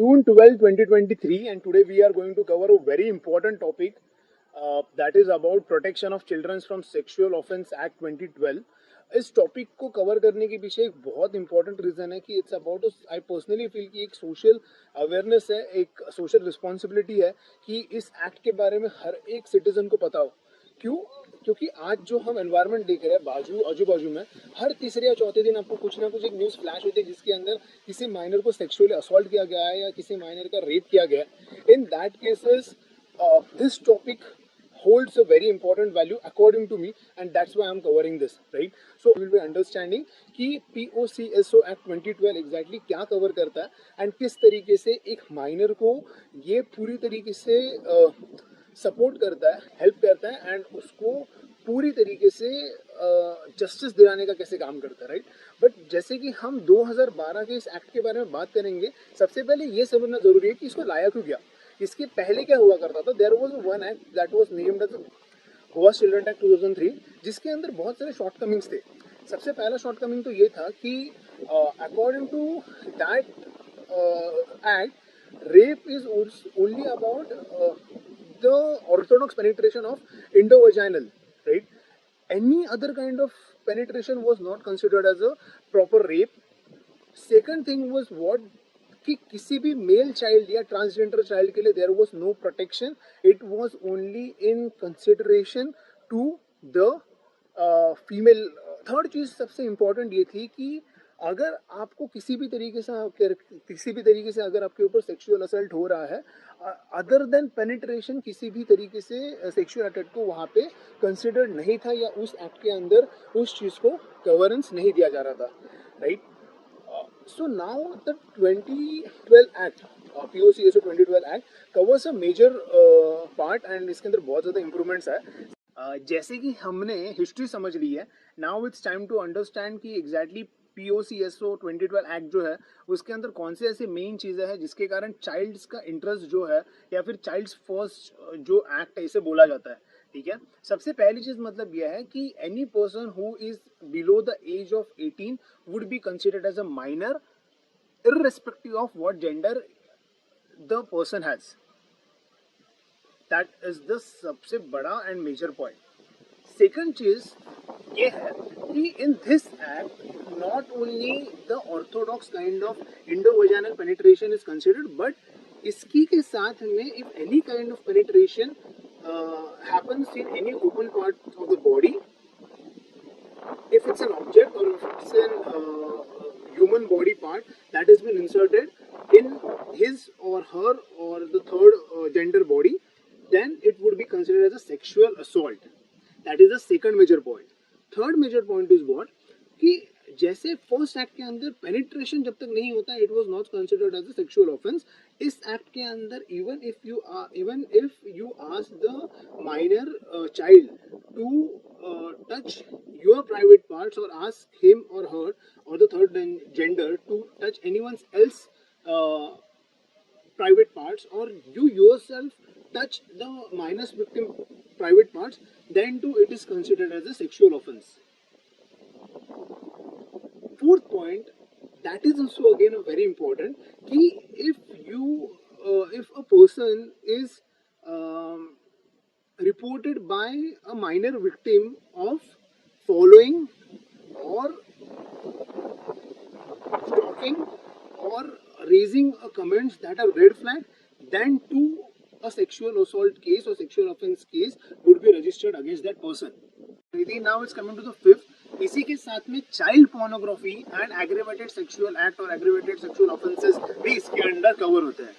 June 12, 2023, and today we are going to cover a very important topic that is about protection of children from Sexual Offence Act 2012. इस topic को cover करने के पीछे एक बहुत important reason है कि it's about I personally feel कि एक सोशल अवेयरनेस है, एक सोशल रिस्पॉन्सिबिलिटी है कि इस एक्ट के बारे में हर एक सिटीजन को पता हो। क्यों? क्योंकि आज जो हम एनवायरनमेंट देख रहे हैं आजू बाजू में, हर तीसरे या चौथे दिन आपको कुछ ना कुछ एक न्यूज़ फ्लैश होती है जिसके अंदर किसी माइनर को सेक्सुअली असॉल्ट किया गया है या किसी माइनर का रेप किया गया है। In that cases this topic holds a very important value according to me, and that's why I'm covering this, right? So we will be understanding कि POCSO Act 2012 exactly क्या कवर करता है and किस तरीके से एक माइनर को ये पूरी तरीके से सपोर्ट करता है, हेल्प करता है एंड उसको पूरी तरीके से जस्टिस दिलाने का कैसे काम करता है, राइट? बट जैसे कि हम 2012 के इस एक्ट के बारे में बात करेंगे, सबसे पहले ये समझना जरूरी है कि इसको लाया क्यों गया। इसके पहले क्या हुआ करता था? There was one act that was named as Goa children act 2003, जिसके अंदर बहुत सारे शॉर्टकमिंग्स थे। सबसे पहला शॉर्टकमिंग तो ये था कि according to that act, rape is only about the orthodox penetration of इंडोवजाइनल, right? Any other kind of penetration was not considered as a proper rape. Second thing was what कि किसी भी मेल चाइल्ड या transgender child के लिए there was no protection, it was only in consideration to the female. Third चीज सबसे important ये थी कि अगर आपको किसी भी तरीके से अगर आपके ऊपर सेक्सुअल असल्ट हो रहा है अदर देन पेनिट्रेशन, किसी भी तरीके से सेक्सुअल अटैक को वहाँ पे कंसिडर्ड नहीं था या उस एक्ट के अंदर उस चीज़ को कवरेंस नहीं दिया जा रहा था, right? So now the 2012 Act, POCSO 2012 Act covers a major part and इसके अंदर बहुत ज़्यादा improvements है। जैसे कि हमने हिस्ट्री समझ ली है, now it's time to understand कि एग्जैक्टली POCSO 2012 एक्ट जो है उसके अंदर कौन से ऐसे मेन चीज़ें हैं जिसके कारण चाइल्ड्स का इंटरेस्ट जो है या फिर चाइल्ड्स फर्स्ट जो एक्ट है इसे बोला जाता है, ठीक है? सबसे पहली चीज मतलब यह है कि any person who is below the age of 18 would be considered as a minor irrespective of what gender the person has. That is the सबसे बड़ा and major point. Second चीज ये है कि in this act not only the orthodox kind of endovaginal penetration is considered, but इसकी के साथ में if any kind of penetration happens in any open part of the body, if it's an object or if it's an human body part that has been inserted in his or her or the third gender body, then it would be considered as a sexual assault. That is the second major point. Third major point is what कि जैसे first act के अंदर penetration जब तक नहीं होता it was not considered as a sexual offence, इस act के अंदर even if you ask the minor child to touch your private parts or ask him or her or the third gender to touch anyone else private parts, or you yourself touch the minor's victim private parts, then too it is considered as a sexual offense. Fourth point, that is also again a very important कि if a person is reported by a minor victim of following or stalking or raising a comments that are red flag, then too a sexual assault case or sexual offense case would be registered against that person. Now it's coming to the fifth. इसी के साथ में child pornography and aggravated sexual act और aggravated sexual offences भी इसके under cover होते हैं,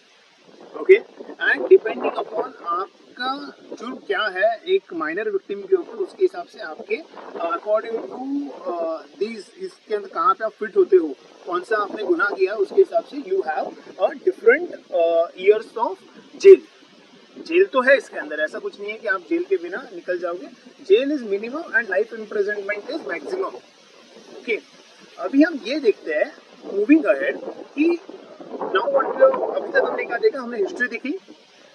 okay? And depending upon आपका जुर्म क्या है एक माइनर विक्टिम के ऊपर, उसके हिसाब से आपके अकॉर्डिंग टू दीज इसके अंदर कहाँ पे आप फिट होते हो, कौन सा आपने गुनाह किया, उसके हिसाब से you have a different years of jail. Jail तो है इसके अंदर, ऐसा कुछ नहीं है कि आप जेल के बिना निकल जाओगे। Jail is minimum and life imprisonment is maximum, okay? अभी हम ये देखते हैं मूविंग अहेड कि नाउ व्हाट, अभी तक हमने क्या देखा? हमने हिस्ट्री देखी,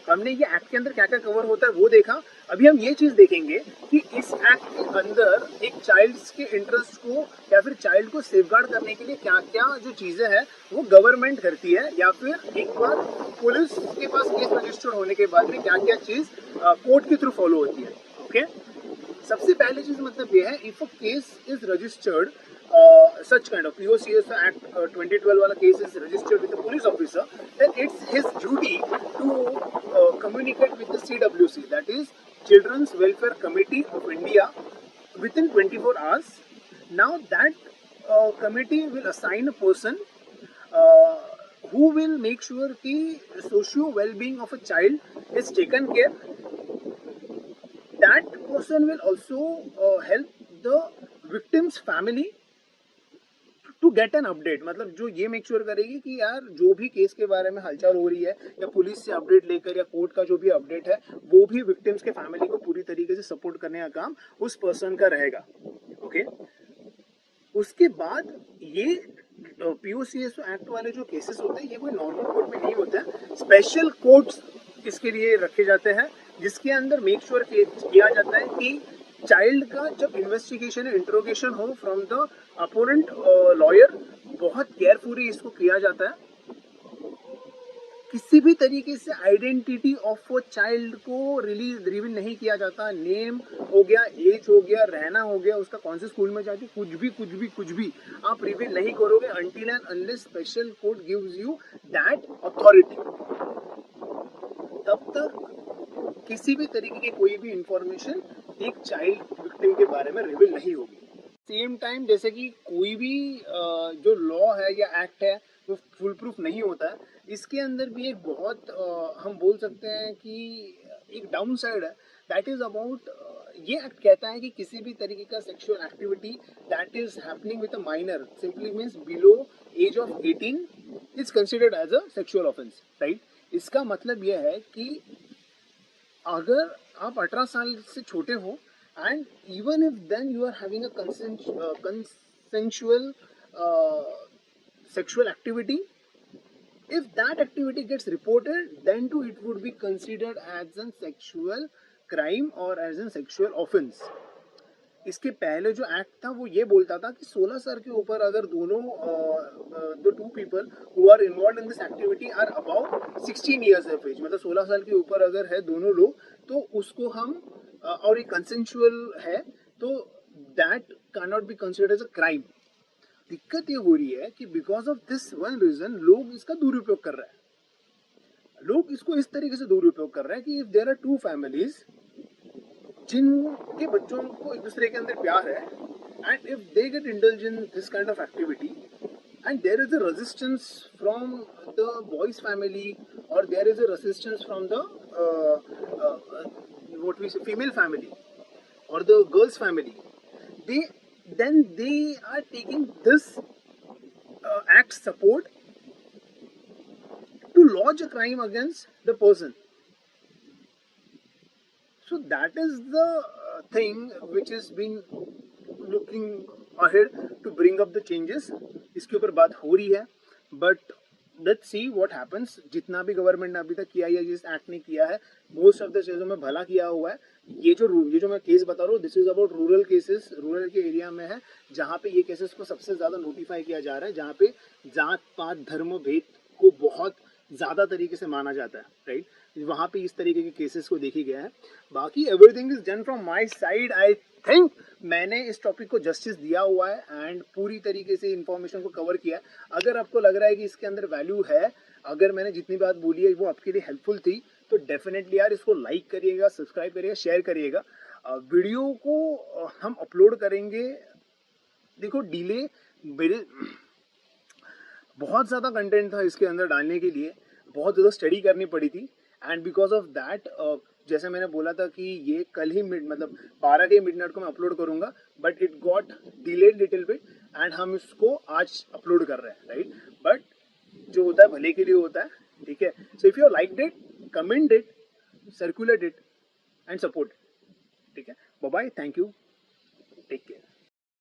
हमने ये एक्ट के अंदर क्या क्या कवर होता है वो देखा। अभी हम ये चीज देखेंगे कि इस एक्ट के अंदर एक चाइल्ड के इंटरेस्ट को या फिर चाइल्ड को सेफगार्ड करने के लिए क्या क्या जो चीजें हैं वो गवर्नमेंट करती है, या फिर एक बार पुलिस के पास केस रजिस्टर्ड होने के बाद में क्या क्या चीज कोर्ट के थ्रू फॉलो होती है। ओके, सबसे पहले चीज मतलब ये है, if a case is registered, such kind of POCS Act 2012 वाला case is registered with the police officer, then it's his duty to communicate with the CWC, that is Children's Welfare Committee of India, within 24 hours. Now that committee will assign a person uh, who will make sure the socio well-being of a child is taken care. That person will also help the victim's family to get an update, मतलब जो ये make sure करेगी कि यार जो भी case के बारे में हलचल हो रही है या पुलिस से अपडेट लेकर या कोर्ट का जो भी अपडेट है वो भी विक्टिम्स के फैमिली को पूरी तरीके से सपोर्ट करने का काम उस पर्सन का रहेगा। ओके, उसके बाद ये POCSO एक्ट वाले जो केसेस होते हैं ये कोई नॉर्मल कोर्ट में नहीं होते हैं, स्पेशल कोर्ट्स इसके लिए रखे जाते हैं, जिसके अंदर मेक श्योर किया जाता है कि चाइल्ड का जब इन्वेस्टिगेशन इंट्रोगेशन हो फ्रॉम द अपोनेंट लॉयर, बहुत केयरफुली इसको किया जाता है। किसी भी तरीके से आइडेंटिटी ऑफ वो चाइल्ड को रिवील नहीं किया जाता। नेम हो गया, एज हो गया, रहना हो गया, उसका कौन से स्कूल में जाती, कुछ भी आप रिवील नहीं करोगे until and unless special court gives you that authority. तब तक किसी भी तरीके की कोई भी इंफॉर्मेशन एक चाइल्ड विक्टिम के बारे में रिवील नहीं होगी। सेम टाइम जैसे कि कोई भी जो लॉ है या एक्ट है वो फुल प्रूफ नहीं होता है, इसके अंदर भी एक बहुत हम बोल सकते हैं कि एक डाउन साइड है। दैट इज अबाउट, ये एक्ट कहता है कि किसी भी तरीके का sexual activity that is happening with a minor simply means below age of 18 is considered as a sexual offence, right. इसका मतलब यह है कि अगर आप 18 साल से छोटे हो and even if then you are having a consensual sexual activity, if that activity gets reported then too it would be considered as a sexual crime or as a sexual offense। इसके पहले जो act था वो ये बोलता था कि 16 साल के ऊपर अगर दोनों the two people who are involve in this activity are about 16 years of age, मतलब 16 साल के ऊपर अगर है दोनों लोग तो उसको हम और एक कंसेंशुअल है तो that can not be considered as a crime. दिक्कत ये हो रही है कि because of this one reason लोग इसका दुरुपयोग कर रहे हैं। लोग इसको इस तरीके से दुरुपयोग कर रहे हैं कि if there are two families जिनके बच्चों को एक दूसरे के अंदर प्यार है and if they get indulge in this kind of activity and there is a resistance from the boy's family or there is a resistance from the what we say female family or the girl's family, they are taking this act support to lodge a crime against the person. So that is the thing which is being looking ahead to bring up the changes। इसके ऊपर बात हो रही है but let's see what happens. जितना भी government ने अभी तक किया है, जिस एक्ट ने किया है, मोस्ट ऑफ द चीजों में भला किया हुआ है। ये जो मैं केस बता रहा हूँ this is about rural cases, rural के एरिया में है जहाँ पे ये केसेस को सबसे ज्यादा नोटिफाई किया जा रहा है, जहाँ पे जात पात धर्म भेद को बहुत ज्यादा तरीके से माना जाता है, राइट। वहाँ पे इस तरीके के केसेस को देखी गया है। बाकी everything is done from my side. I think मैंने इस टॉपिक को जस्टिस दिया हुआ है एंड पूरी तरीके से इन्फॉर्मेशन को कवर किया। अगर आपको लग रहा है कि इसके अंदर वैल्यू है, अगर मैंने जितनी बात बोली है वो आपके लिए हेल्पफुल थी, तो डेफिनेटली यार इसको लाइक करिएगा, सब्सक्राइब करिएगा, शेयर करिएगा। वीडियो को हम अपलोड करेंगे। देखो डिले, मेरे बहुत ज़्यादा कंटेंट था इसके अंदर डालने के लिए, बहुत ज़्यादा स्टडी करनी पड़ी थी एंड बिकॉज ऑफ दैट जैसे मैंने बोला था कि ये कल ही मतलब 12 के मिडनाइट को मैं अपलोड करूंगा, but it got delayed little bit and हम इसको आज अपलोड कर रहे हैं, राइट। बट जो होता है भले के लिए होता है, ठीक है। So if you like it, comment it, circulate it and support, ठीक है। Bye bye, thank you, take care.